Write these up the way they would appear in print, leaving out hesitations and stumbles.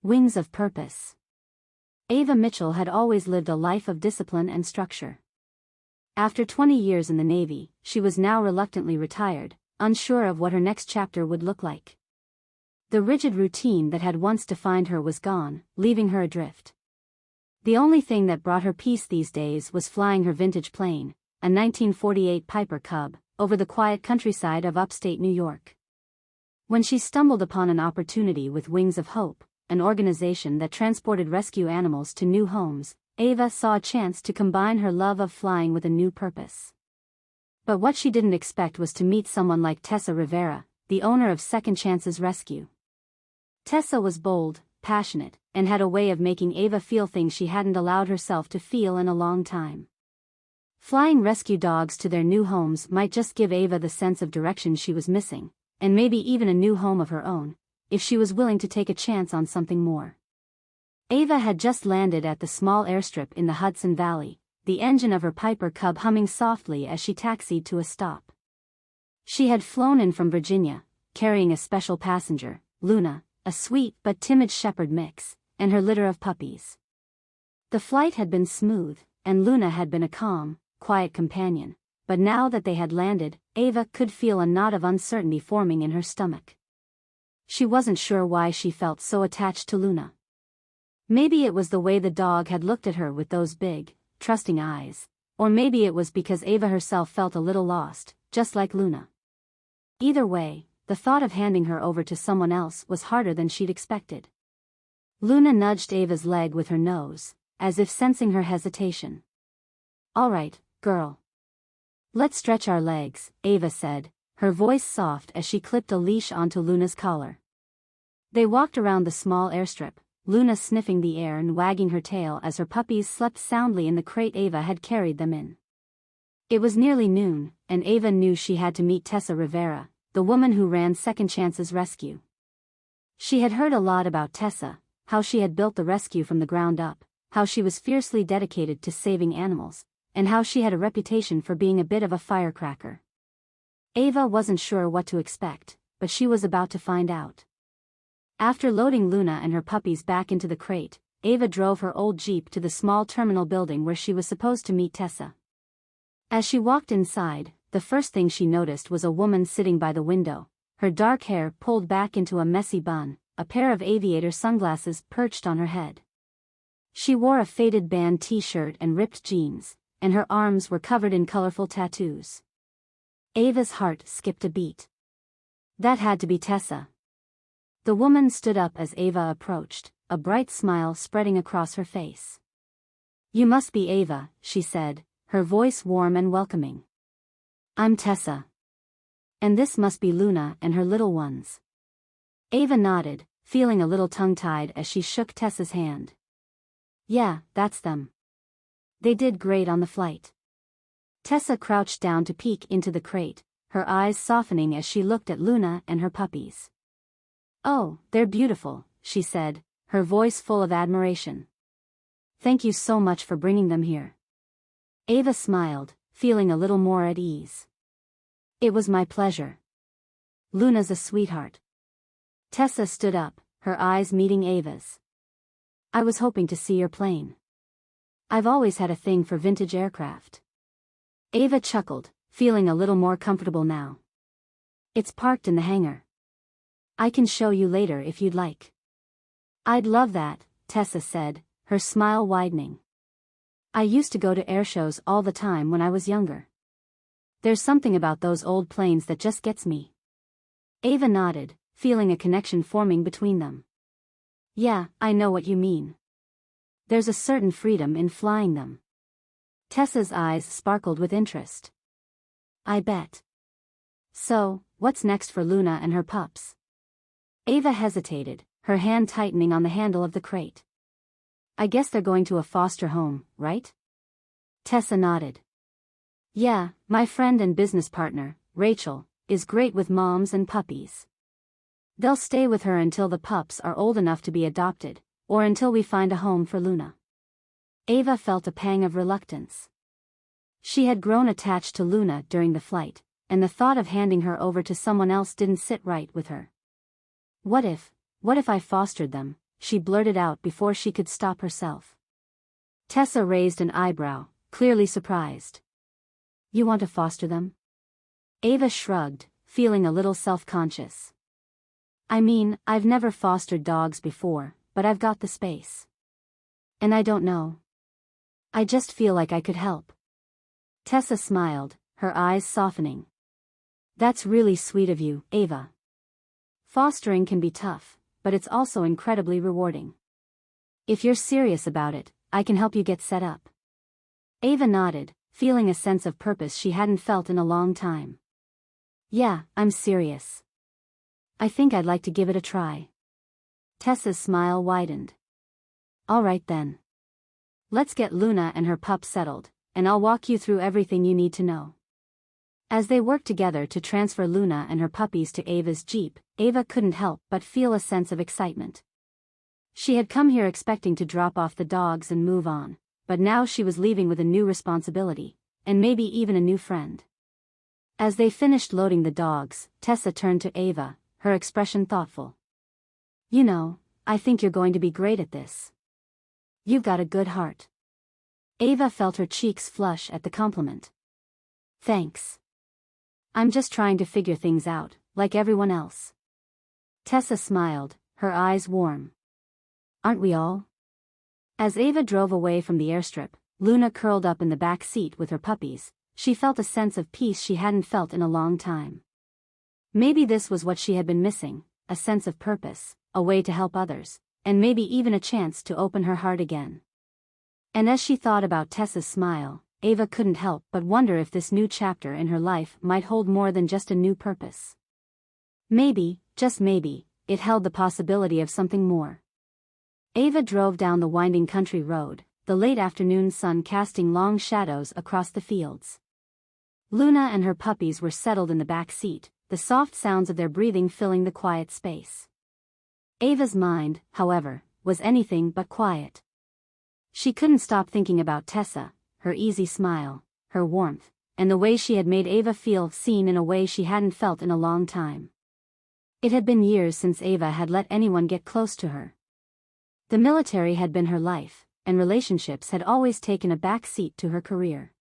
Wings of Purpose. Ava Mitchell had always lived a life of discipline and structure. After 20 years in the Navy, she was now reluctantly retired, unsure of what her next chapter would look like. The rigid routine that had once defined her was gone, leaving her adrift. The only thing that brought her peace these days was flying her vintage plane, a 1948 Piper Cub, over the quiet countryside of upstate New York. When she stumbled upon an opportunity with Wings of Hope, an organization that transported rescue animals to new homes, Ava saw a chance to combine her love of flying with a new purpose. But what she didn't expect was to meet someone like Tessa Rivera, the owner of Second Chances Rescue. Tessa was bold, passionate, and had a way of making Ava feel things she hadn't allowed herself to feel in a long time. Flying rescue dogs to their new homes might just give Ava the sense of direction she was missing, and maybe even a new home of her own, if she was willing to take a chance on something more. Ava had just landed at the small airstrip in the Hudson Valley, the engine of her Piper Cub humming softly as she taxied to a stop. She had flown in from Virginia, carrying a special passenger, Luna, a sweet but timid shepherd mix, and her litter of puppies. The flight had been smooth, and Luna had been a calm, quiet companion, but now that they had landed, Ava could feel a knot of uncertainty forming in her stomach. She wasn't sure why she felt so attached to Luna. Maybe it was the way the dog had looked at her with those big, trusting eyes, or maybe it was because Ava herself felt a little lost, just like Luna. Either way, the thought of handing her over to someone else was harder than she'd expected. Luna nudged Ava's leg with her nose, as if sensing her hesitation. "All right, girl. Let's stretch our legs," Ava said, her voice soft as she clipped a leash onto Luna's collar. They walked around the small airstrip, Luna sniffing the air and wagging her tail as her puppies slept soundly in the crate Ava had carried them in. It was nearly noon, and Ava knew she had to meet Tessa Rivera, the woman who ran Second Chances Rescue. She had heard a lot about Tessa, how she had built the rescue from the ground up, how she was fiercely dedicated to saving animals, and how she had a reputation for being a bit of a firecracker. Ava wasn't sure what to expect, but she was about to find out. After loading Luna and her puppies back into the crate, Ava drove her old Jeep to the small terminal building where she was supposed to meet Tessa. As she walked inside, the first thing she noticed was a woman sitting by the window, her dark hair pulled back into a messy bun, a pair of aviator sunglasses perched on her head. She wore a faded band t-shirt and ripped jeans, and her arms were covered in colorful tattoos. Ava's heart skipped a beat. That had to be Tessa. The woman stood up as Ava approached, a bright smile spreading across her face. "You must be Ava," she said, her voice warm and welcoming. "I'm Tessa. And this must be Luna and her little ones." Ava nodded, feeling a little tongue-tied as she shook Tessa's hand. "Yeah, that's them. They did great on the flight." Tessa crouched down to peek into the crate, her eyes softening as she looked at Luna and her puppies. "Oh, they're beautiful," she said, her voice full of admiration. "Thank you so much for bringing them here." Ava smiled, feeling a little more at ease. "It was my pleasure. Luna's a sweetheart." Tessa stood up, her eyes meeting Ava's. "I was hoping to see your plane. I've always had a thing for vintage aircraft." Ava chuckled, feeling a little more comfortable now. "It's parked in the hangar. I can show you later if you'd like." "I'd love that," Tessa said, her smile widening. "I used to go to air shows all the time when I was younger. There's something about those old planes that just gets me." Ava nodded, feeling a connection forming between them. "Yeah, I know what you mean. There's a certain freedom in flying them." Tessa's eyes sparkled with interest. "I bet. So, what's next for Luna and her pups?" Ava hesitated, her hand tightening on the handle of the crate. "I guess they're going to a foster home, right?" Tessa nodded. "Yeah, my friend and business partner, Rachel, is great with moms and puppies. They'll stay with her until the pups are old enough to be adopted, or until we find a home for Luna." Ava felt a pang of reluctance. She had grown attached to Luna during the flight, and the thought of handing her over to someone else didn't sit right with her. What if I fostered them?" she blurted out before she could stop herself. Tessa raised an eyebrow, clearly surprised. You want to foster them? Ava shrugged, feeling a little self-conscious. I mean, I've never fostered dogs before, but I've got the space. And I don't know. I just feel like I could help. Tessa smiled, her eyes softening. That's really sweet of you, Ava. Fostering can be tough, but it's also incredibly rewarding. If you're serious about it, I can help you get set up. Ava nodded, feeling a sense of purpose she hadn't felt in a long time. Yeah, I'm serious. I think I'd like to give it a try. Tessa's smile widened. All right then. Let's get Luna and her pup settled, and I'll walk you through everything you need to know. As they worked together to transfer Luna and her puppies to Ava's Jeep, Ava couldn't help but feel a sense of excitement. She had come here expecting to drop off the dogs and move on, but now she was leaving with a new responsibility, and maybe even a new friend. As they finished loading the dogs, Tessa turned to Ava, her expression thoughtful. You know, I think you're going to be great at this. You've got a good heart. Ava felt her cheeks flush at the compliment. Thanks. I'm just trying to figure things out, like everyone else. Tessa smiled, her eyes warm. Aren't we all? As Ava drove away from the airstrip, Luna curled up in the back seat with her puppies. She felt a sense of peace she hadn't felt in a long time. Maybe this was what she had been missing, a sense of purpose, a way to help others, and maybe even a chance to open her heart again. And as she thought about Tessa's smile, Ava couldn't help but wonder if this new chapter in her life might hold more than just a new purpose. Maybe, just maybe, it held the possibility of something more. Ava drove down the winding country road, the late afternoon sun casting long shadows across the fields. Luna and her puppies were settled in the back seat, the soft sounds of their breathing filling the quiet space. Ava's mind, however, was anything but quiet. She couldn't stop thinking about Tessa, her easy smile, her warmth, and the way she had made Ava feel seen in a way she hadn't felt in a long time. It had been years since Ava had let anyone get close to her. The military had been her life, and relationships had always taken a back seat to her career.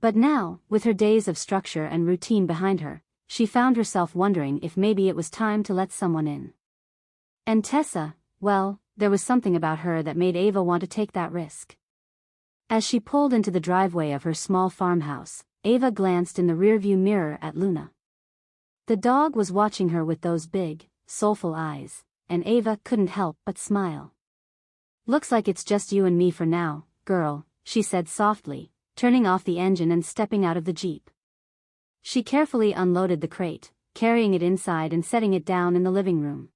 But now, with her days of structure and routine behind her, she found herself wondering if maybe it was time to let someone in. And Tessa, well, there was something about her that made Ava want to take that risk. As she pulled into the driveway of her small farmhouse, Ava glanced in the rearview mirror at Luna. The dog was watching her with those big, soulful eyes, and Ava couldn't help but smile. Looks like it's just you and me for now, girl, she said softly, turning off the engine and stepping out of the Jeep. She carefully unloaded the crate, carrying it inside and setting it down in the living room.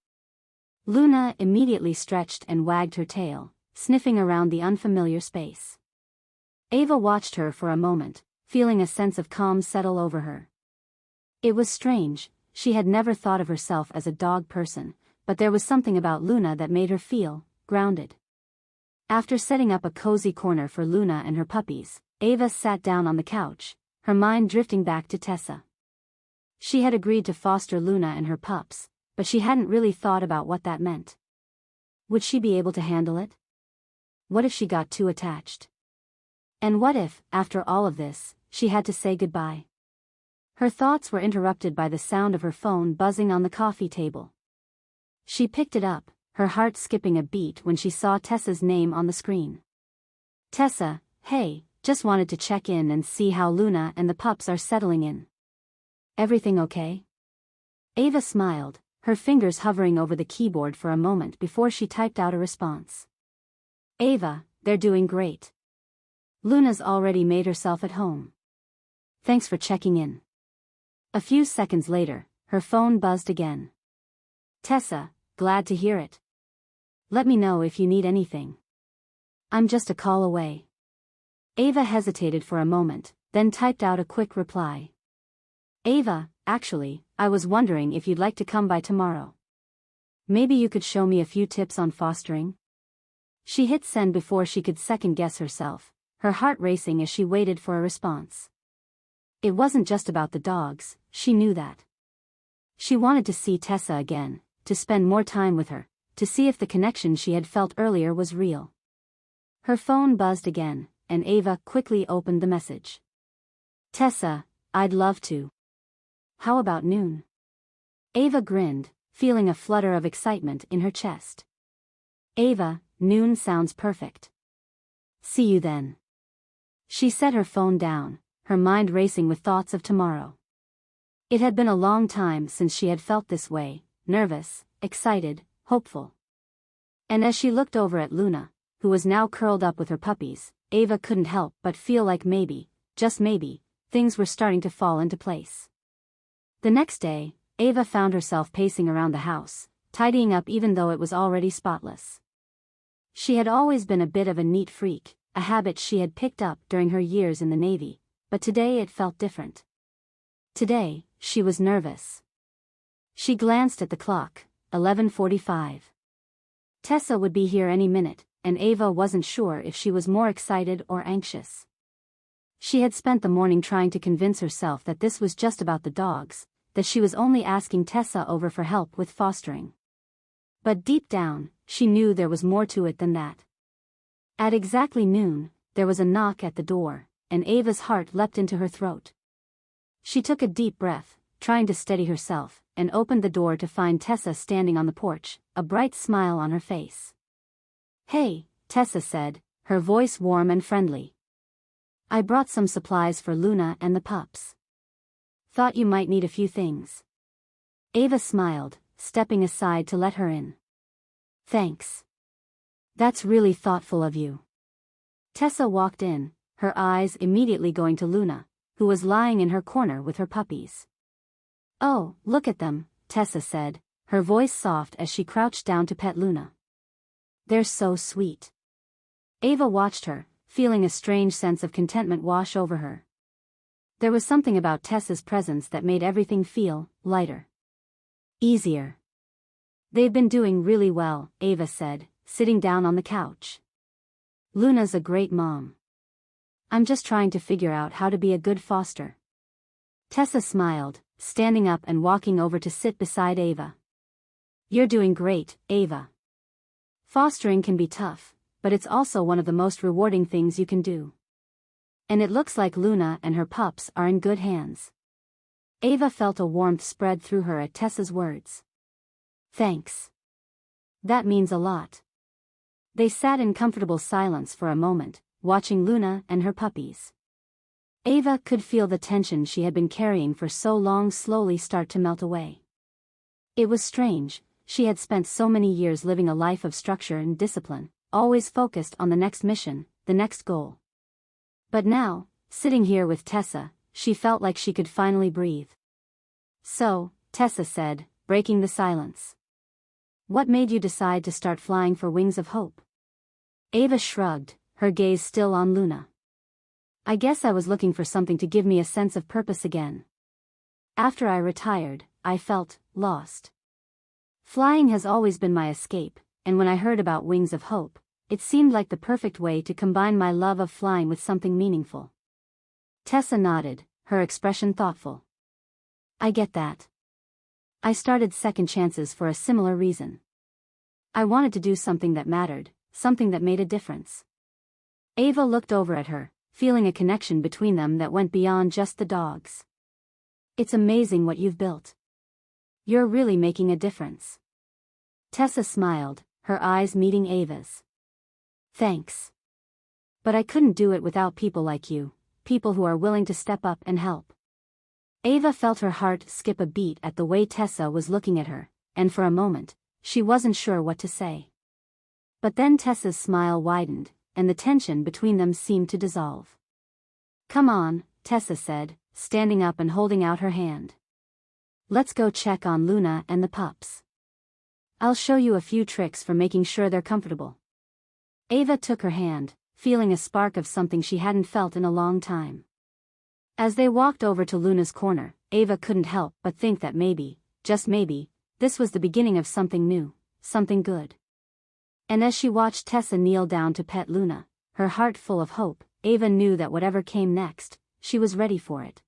Luna immediately stretched and wagged her tail, sniffing around the unfamiliar space. Ava watched her for a moment, feeling a sense of calm settle over her. It was strange, she had never thought of herself as a dog person, but there was something about Luna that made her feel grounded. After setting up a cozy corner for Luna and her puppies, Ava sat down on the couch, her mind drifting back to Tessa. She had agreed to foster Luna and her pups, but she hadn't really thought about what that meant. Would she be able to handle it? What if she got too attached? And what if, after all of this, she had to say goodbye? Her thoughts were interrupted by the sound of her phone buzzing on the coffee table. She picked it up, her heart skipping a beat when she saw Tessa's name on the screen. Tessa, hey, just wanted to check in and see how Luna and the pups are settling in. Everything okay? Ava smiled, her fingers hovering over the keyboard for a moment before she typed out a response. Ava, they're doing great. Luna's already made herself at home. Thanks for checking in. A few seconds later, her phone buzzed again. Tessa, glad to hear it. Let me know if you need anything. I'm just a call away. Ava hesitated for a moment, then typed out a quick reply. Ava, actually, I was wondering if you'd like to come by tomorrow. Maybe you could show me a few tips on fostering? She hit send before she could second-guess herself, her heart racing as she waited for a response. It wasn't just about the dogs, she knew that. She wanted to see Tessa again, to spend more time with her, to see if the connection she had felt earlier was real. Her phone buzzed again, and Ava quickly opened the message. Tessa, I'd love to. How about noon? Ava grinned, feeling a flutter of excitement in her chest. Ava, noon sounds perfect. See you then. She set her phone down, her mind racing with thoughts of tomorrow. It had been a long time since she had felt this way, nervous, excited, hopeful. And as she looked over at Luna, who was now curled up with her puppies, Ava couldn't help but feel like maybe, just maybe, things were starting to fall into place. The next day, Ava found herself pacing around the house, tidying up even though it was already spotless. She had always been a bit of a neat freak, a habit she had picked up during her years in the Navy, but today it felt different. Today, she was nervous. She glanced at the clock, 11:45. Tessa would be here any minute, and Ava wasn't sure if she was more excited or anxious. She had spent the morning trying to convince herself that this was just about the dogs, that she was only asking Tessa over for help with fostering. But deep down, she knew there was more to it than that. At exactly noon, there was a knock at the door, and Ava's heart leapt into her throat. She took a deep breath, trying to steady herself, and opened the door to find Tessa standing on the porch, a bright smile on her face. Hey, Tessa said, her voice warm and friendly. I brought some supplies for Luna and the pups. Thought you might need a few things. Ava smiled, stepping aside to let her in. Thanks. That's really thoughtful of you. Tessa walked in, her eyes immediately going to Luna, who was lying in her corner with her puppies. Oh, look at them, Tessa said, her voice soft as she crouched down to pet Luna. They're so sweet. Ava watched her, feeling a strange sense of contentment wash over her. There was something about Tessa's presence that made everything feel lighter. Easier. They've been doing really well, Ava said, sitting down on the couch. Luna's a great mom. I'm just trying to figure out how to be a good foster. Tessa smiled, standing up and walking over to sit beside Ava. You're doing great, Ava. Fostering can be tough, but it's also one of the most rewarding things you can do. And it looks like Luna and her pups are in good hands. Ava felt a warmth spread through her at Tessa's words. Thanks. That means a lot. They sat in comfortable silence for a moment, watching Luna and her puppies. Ava could feel the tension she had been carrying for so long slowly start to melt away. It was strange, she had spent so many years living a life of structure and discipline, always focused on the next mission, the next goal. But now, sitting here with Tessa, she felt like she could finally breathe. So, Tessa said, breaking the silence. What made you decide to start flying for Wings of Hope? Ava shrugged, her gaze still on Luna. I guess I was looking for something to give me a sense of purpose again. After I retired, I felt lost. Flying has always been my escape, and when I heard about Wings of Hope, it seemed like the perfect way to combine my love of flying with something meaningful. Tessa nodded, her expression thoughtful. I get that. I started Second Chances for a similar reason. I wanted to do something that mattered, something that made a difference. Ava looked over at her, feeling a connection between them that went beyond just the dogs. It's amazing what you've built. You're really making a difference. Tessa smiled, her eyes meeting Ava's. Thanks. But I couldn't do it without people like you, people who are willing to step up and help. Ava felt her heart skip a beat at the way Tessa was looking at her, and for a moment, she wasn't sure what to say. But then Tessa's smile widened, and the tension between them seemed to dissolve. Come on, Tessa said, standing up and holding out her hand. Let's go check on Luna and the pups. I'll show you a few tricks for making sure they're comfortable. Ava took her hand, feeling a spark of something she hadn't felt in a long time. As they walked over to Luna's corner, Ava couldn't help but think that maybe, just maybe, this was the beginning of something new, something good. And as she watched Tessa kneel down to pet Luna, her heart full of hope, Ava knew that whatever came next, she was ready for it.